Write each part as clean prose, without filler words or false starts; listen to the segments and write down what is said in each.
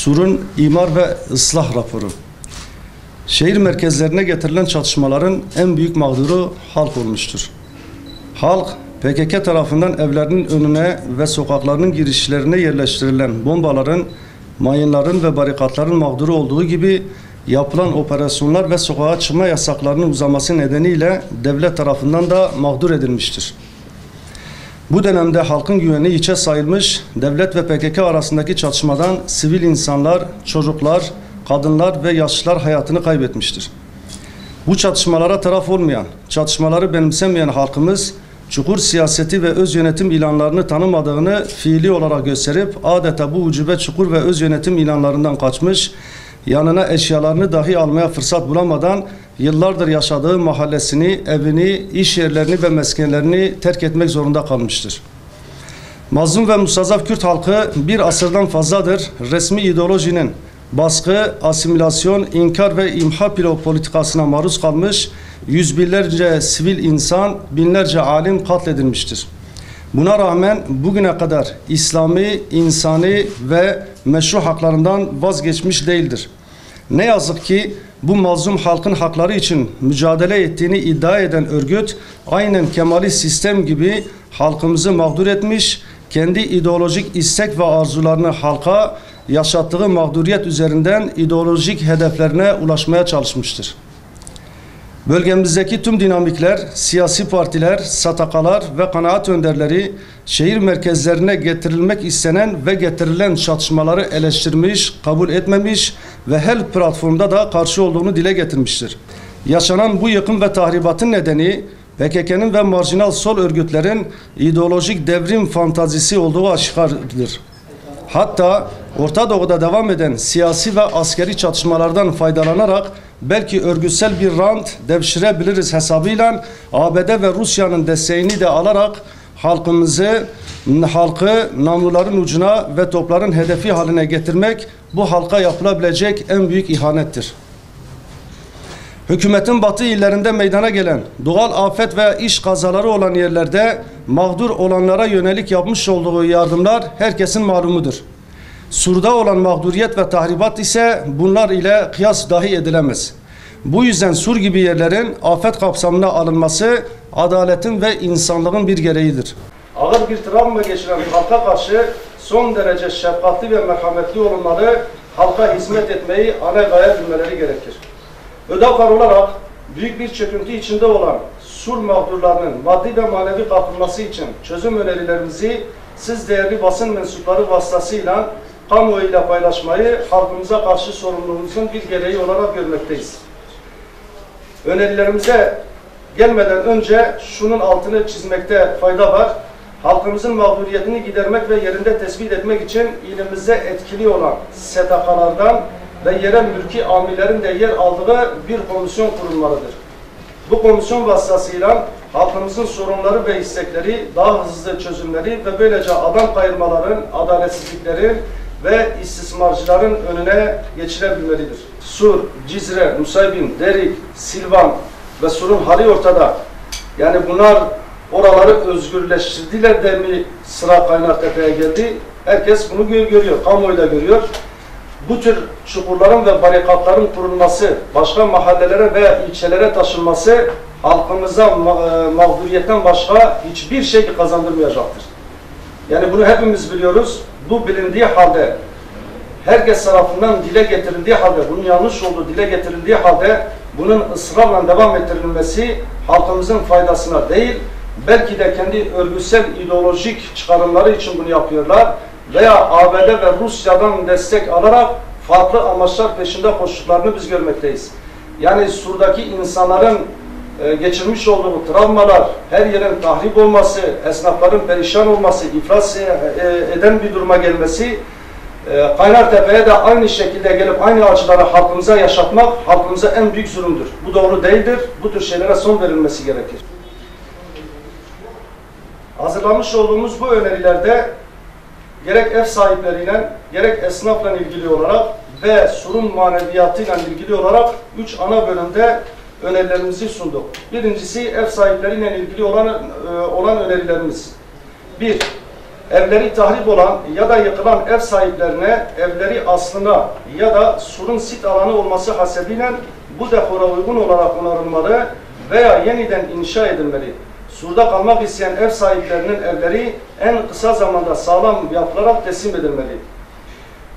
Sur'un imar ve ıslah raporu. Şehir merkezlerine getirilen çatışmaların en büyük mağduru halk olmuştur. Halk, PKK tarafından evlerinin önüne ve sokaklarının girişlerine yerleştirilen bombaların, mayınların ve barikatların mağduru olduğu gibi yapılan operasyonlar ve sokağa çıkma yasaklarının uzaması nedeniyle devlet tarafından da mağdur edilmiştir. Bu dönemde halkın güveni hiçe sayılmış, devlet ve PKK arasındaki çatışmadan sivil insanlar, çocuklar, kadınlar ve yaşlılar hayatını kaybetmiştir. Bu çatışmalara taraf olmayan, çatışmaları benimsemeyen halkımız, çukur siyaseti ve öz yönetim ilanlarını tanımadığını fiili olarak gösterip adeta bu ucube çukur ve öz yönetim ilanlarından kaçmış, yanına eşyalarını dahi almaya fırsat bulamadan yıllardır yaşadığı mahallesini, evini, iş yerlerini ve meskenlerini terk etmek zorunda kalmıştır. Mazlum ve mustazaf Kürt halkı bir asırdan fazladır resmi ideolojinin baskı, asimilasyon, inkar ve imha politikasına maruz kalmış, yüz binlerce sivil insan, binlerce alim katledilmiştir. Buna rağmen bugüne kadar İslami, insani ve meşru haklarından vazgeçmiş değildir. Ne yazık ki bu mazlum halkın hakları için mücadele ettiğini iddia eden örgüt, aynen Kemalist sistem gibi halkımızı mağdur etmiş, kendi ideolojik istek ve arzularını halka yaşattığı mağduriyet üzerinden ideolojik hedeflerine ulaşmaya çalışmıştır. Bölgemizdeki tüm dinamikler, siyasi partiler, STK'lar ve kanaat önderleri şehir merkezlerine getirilmek istenen ve getirilen çatışmaları eleştirmiş, kabul etmemiş ve her platformda da karşı olduğunu dile getirmiştir. Yaşanan bu yıkım ve tahribatın nedeni PKK'nın ve marjinal sol örgütlerin ideolojik devrim fantazisi olduğu aşikardır. Hatta Orta Doğu'da devam eden siyasi ve askeri çatışmalardan faydalanarak belki örgütsel bir rant devşirebiliriz hesabıyla ABD ve Rusya'nın desteğini de alarak halkı namluların ucuna ve topların hedefi haline getirmek bu halka yapılabilecek en büyük ihanettir. Hükümetin batı illerinde meydana gelen doğal afet veya iş kazaları olan yerlerde mağdur olanlara yönelik yapmış olduğu yardımlar herkesin malumudur. Sur'da olan mağduriyet ve tahribat ise bunlar ile kıyas dahi edilemez. Bu yüzden Sur gibi yerlerin afet kapsamına alınması adaletin ve insanlığın bir gereğidir. Ağır bir travma geçiren halka karşı son derece şefkatli ve merhametli olmaları, halka hizmet etmeyi ana gaye bilmeleri gerekir. Ödapar olarak büyük bir çöküntü içinde olan Sur mağdurlarının maddi ve manevi kalkınması için çözüm önerilerimizi siz değerli basın mensupları vasıtasıyla kamuoyuyla paylaşmayı halkımıza karşı sorumluluğumuzun bir gereği olarak görmekteyiz. Önerilerimize gelmeden önce şunun altını çizmekte fayda var. Halkımızın mağduriyetini gidermek ve yerinde tespit etmek için ilimizde etkili olan STK'lardan ve yerel mülki amirlerin de yer aldığı bir komisyon kurulmalıdır. Bu komisyon vasıtasıyla halkımızın sorunları ve istekleri daha hızlı çözümleri ve böylece adam kayırmaların, adaletsizliklerin ve istismarcıların önüne geçirebilmelidir. Sur, Cizre, Nusaybin, Derik, Silvan ve Sur'un hali ortada. Yani bunlar oraları özgürleştirdiler de mi sıra Kaynartepe'ye geldi? Herkes bunu görüyor, kamuoyu da görüyor. Bu tür çukurların ve barikatların kurulması, başka mahallelere veya ilçelere taşınması halkımıza mağduriyetten başka hiçbir şey kazandırmayacaktır. Yani bunu hepimiz biliyoruz. Bu bilindiği halde, herkes tarafından dile getirildiği halde, bunun yanlış olduğu dile getirildiği halde bunun ısrarla devam ettirilmesi halkımızın faydasına değil, belki de kendi örgütsel ideolojik çıkarımları için bunu yapıyorlar veya ABD ve Rusya'dan destek alarak farklı amaçlar peşinde koştuklarını biz görmekteyiz. Yani Sur'daki insanların geçirmiş olduğu travmalar, her yerin tahrip olması, esnafların perişan olması, iflas eden bir duruma gelmesi, Kaynartepe'ye de aynı şekilde gelip aynı acıları halkımıza yaşatmak, halkımıza en büyük zulümdür. Bu doğru değildir. Bu tür şeylere son verilmesi gerekir. Hazırlamış olduğumuz bu önerilerde gerek ev sahipleriyle, gerek esnafla ilgili olarak ve Sur'un maneviyatıyla ilgili olarak 3 ana bölümde önerilerimizi sunduk. Birincisi ev sahipleriyle ilgili olan önerilerimiz. 1. Evleri tahrip olan ya da yıkılan ev sahiplerine evleri aslına ya da surun sit alanı olması hasebiyle bu dekora uygun olarak onarılmalı veya yeniden inşa edilmeli. Surda kalmak isteyen ev sahiplerinin evleri en kısa zamanda sağlam yapılarak teslim edilmeli.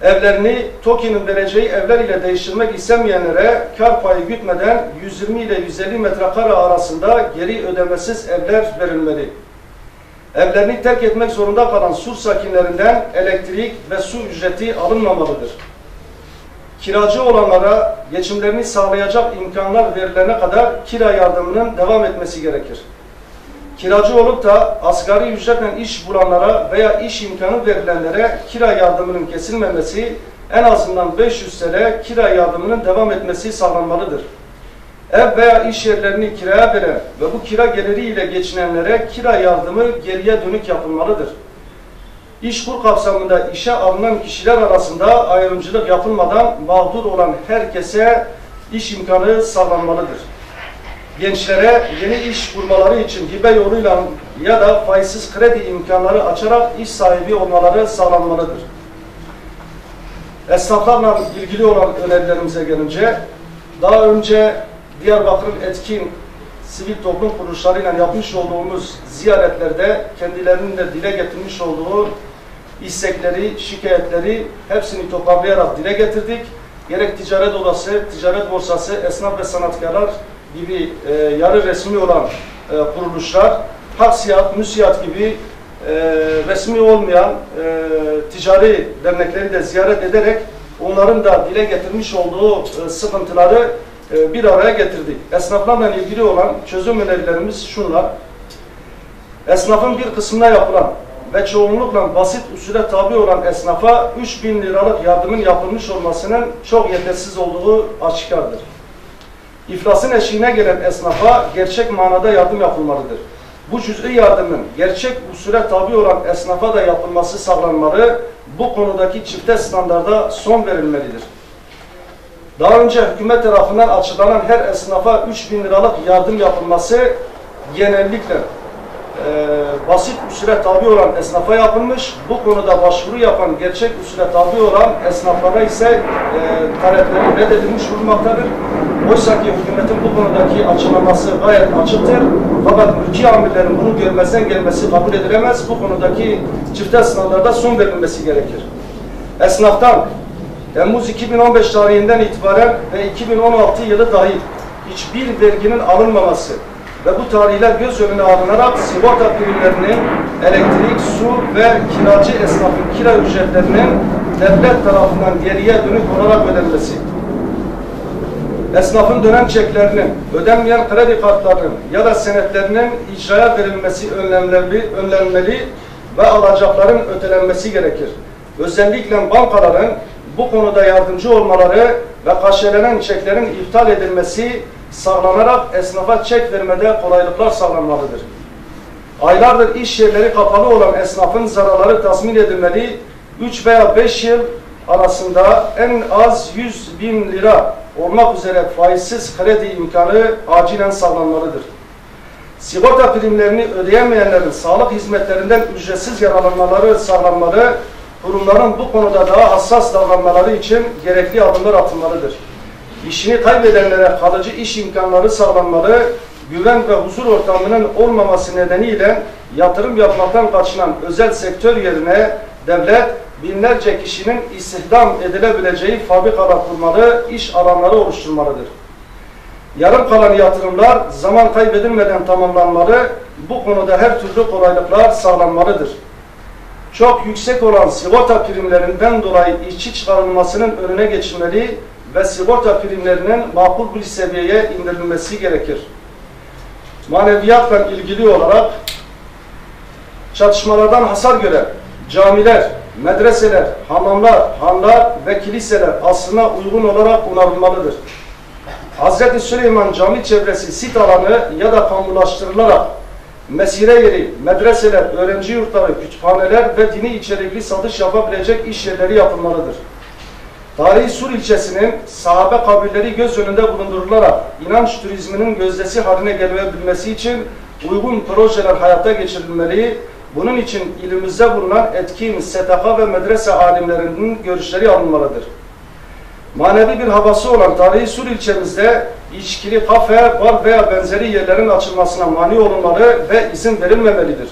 Evlerini TOKİ'nin vereceği evler ile değiştirmek istemeyenlere kar payı gütmeden 120 ile 150 metrekare arasında geri ödemesiz evler verilmeli. Evlerini terk etmek zorunda kalan Sur sakinlerinden elektrik ve su ücreti alınmamalıdır. Kiracı olanlara geçimlerini sağlayacak imkanlar verilene kadar kira yardımının devam etmesi gerekir. Kiracı olup da asgari ücretle iş bulanlara veya iş imkanı verilenlere kira yardımının kesilmemesi, en azından 500 TL kira yardımının devam etmesi sağlanmalıdır. Ev veya iş yerlerini kiraya veren ve bu kira geliriyle geçinenlere kira yardımı geriye dönük yapılmalıdır. İşkur kapsamında işe alınan kişiler arasında ayrımcılık yapılmadan mağdur olan herkese iş imkanı sağlanmalıdır. Gençlere yeni iş kurmaları için hibe yoluyla ya da faizsiz kredi imkanları açarak iş sahibi olmaları sağlanmalıdır. Esnaflarla ilgili olan önerilerimize gelince, daha önce Diyarbakır'ın etkin sivil toplum kuruluşlarıyla yapmış olduğumuz ziyaretlerde kendilerinin de dile getirmiş olduğu istekleri, şikayetleri hepsini toparlayarak dile getirdik. Gerek ticaret odası, ticaret borsası, esnaf ve sanatkarlar gibi yarı resmi olan kuruluşlar, Haksiyat, Müsiyat gibi resmi olmayan ticari dernekleri de ziyaret ederek onların da dile getirmiş olduğu sıkıntıları bir araya getirdik. Esnaflarla ilgili olan çözüm önerilerimiz şunlar. Esnafın bir kısmına yapılan ve çoğunlukla basit usule tabi olan esnafa 3.000 liralık yardımın yapılmış olmasının çok yetersiz olduğu aşikardır. İflasın eşiğine gelen esnafa gerçek manada yardım yapılmalıdır. Bu cüz'i yardımın gerçek usule tabi olan esnafa da yapılması sağlanmalı, bu konudaki çifte standarda son verilmelidir. Daha önce hükümet tarafından açıklanan her esnafa 3.000 liralık yardım yapılması genellikle basit usule tabi olan esnafa yapılmış. Bu konuda başvuru yapan gerçek usule tabi olan esnaflara ise talepleri reddedilmiş bulunmaktadır. Oysa ki hükümetin bu konudaki açıklaması gayet açıktır. Fakat mülki amirlerin bunu görmezden gelmesi kabul edilemez. Bu konudaki çifte sınavlarda son verilmesi gerekir. Esnaftan Temmuz 2015 tarihinden itibaren ve 2016 yılı dahil hiçbir verginin alınmaması ve bu tarihler göz önüne alınarak sigorta primlerinin elektrik, su ve kiracı esnafın kira ücretlerinin devlet tarafından geriye dönük olarak ödenmesi, esnafın dönem çeklerinin, ödenmeyen kredi kartlarının ya da senetlerinin icraya verilmesi önlenmeli ve alacakların ötelenmesi gerekir. Özellikle bankaların bu konuda yardımcı olmaları ve kaşelenen çeklerin iptal edilmesi sağlanarak esnafa çek vermede kolaylıklar sağlanmalıdır. Aylardır iş yerleri kapalı olan esnafın zararları tazmin edilmeli, 3 veya 5 yıl arasında en az 100.000 lira olmak üzere faizsiz kredi imkanı acilen sağlanmalıdır. Sigorta primlerini ödeyemeyenlerin sağlık hizmetlerinden ücretsiz yararlanmaları sağlanmalı, kurumların bu konuda daha hassas davranmaları için gerekli adımlar atılmalıdır. İşini kaybedenlere kalıcı iş imkanları sağlanmalı, güven ve huzur ortamının olmaması nedeniyle yatırım yapmaktan kaçınan özel sektör yerine devlet binlerce kişinin istihdam edilebileceği fabrikalar kurmalı, iş alanları oluşturmalıdır. Yarım kalan yatırımlar zaman kaybedilmeden tamamlanmalı, bu konuda her türlü kolaylıklar sağlanmalıdır. Çok yüksek olan sigorta primlerinden dolayı işçi çıkarılmasının önüne geçilmeli ve sigorta primlerinin makul bir seviyeye indirilmesi gerekir. Maneviyatla ilgili olarak çatışmalardan hasar gören camiler, medreseler, hamamlar, hanlar ve kiliseler aslına uygun olarak onarılmalıdır. Hz. Süleyman Cami çevresi sit alanı ya da kamulaştırılarak mesire yeri, medreseler, öğrenci yurtları, kütüphaneler ve dini içerikli satış yapabilecek iş yerleri yapılmalıdır. Tarihi Sur ilçesinin sahabe kabirleri göz önünde bulundurularak inanç turizminin gözdesi haline gelebilmesi için uygun projeler hayata geçirilmeli, Bunun için ilimizde bulunan etkin STK ve medrese alimlerinin görüşleri alınmalıdır. Manevi bir havası olan tarihi Sur ilçemizde içkili, kafe, bar veya benzeri yerlerin açılmasına mani olunmalı ve izin verilmemelidir.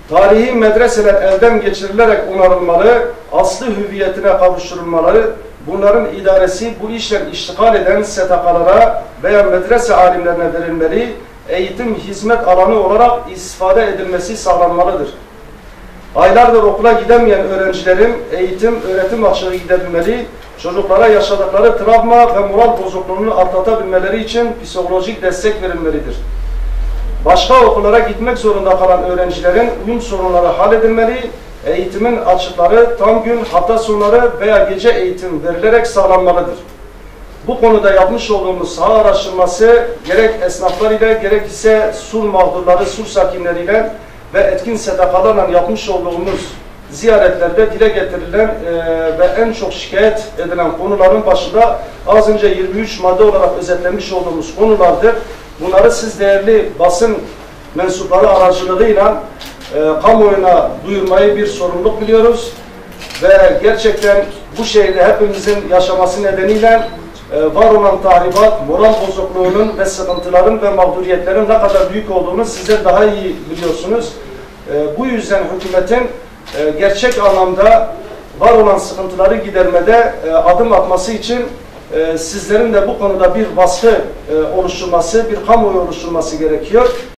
Tarihi medreseler elden geçirilerek onarılmalı, aslı hüviyetine kavuşturulmalı, bunların idaresi bu işle iştigal eden STK'lara veya medrese alimlerine verilmeli, eğitim hizmet alanı olarak istifade edilmesi sağlanmalıdır. Aylardır okula gidemeyen öğrencilerin eğitim, öğretim açığı giderilmeli, çocuklara yaşadıkları travma ve moral bozukluğunu atlatabilmeleri için psikolojik destek verilmelidir. Başka okullara gitmek zorunda kalan öğrencilerin uyum sorunları halledilmeli, eğitimin açıkları tam gün, hafta sonları veya gece eğitim verilerek sağlanmalıdır. Bu konuda yapmış olduğumuz saha araştırması gerek esnaflar ile gerek ise Sur mağdurları, Sur sakinleriyle ve etkin STK'larla yapmış olduğumuz ziyaretlerde dile getirilen ve en çok şikayet edilen konuların başında az önce 23 madde olarak özetlemiş olduğumuz konulardır. Bunları siz değerli basın mensupları aracılığıyla kamuoyuna duyurmayı bir sorumluluk biliyoruz. Ve gerçekten bu şehirde hepimizin yaşaması nedeniyle var olan tahribat, moral bozukluğunun ve sıkıntıların ve mağduriyetlerin ne kadar büyük olduğunu sizler daha iyi biliyorsunuz. Bu yüzden hükümetin gerçek anlamda var olan sıkıntıları gidermede adım atması için sizlerin de bu konuda bir baskı oluşturması, bir kamuoyu oluşturması gerekiyor.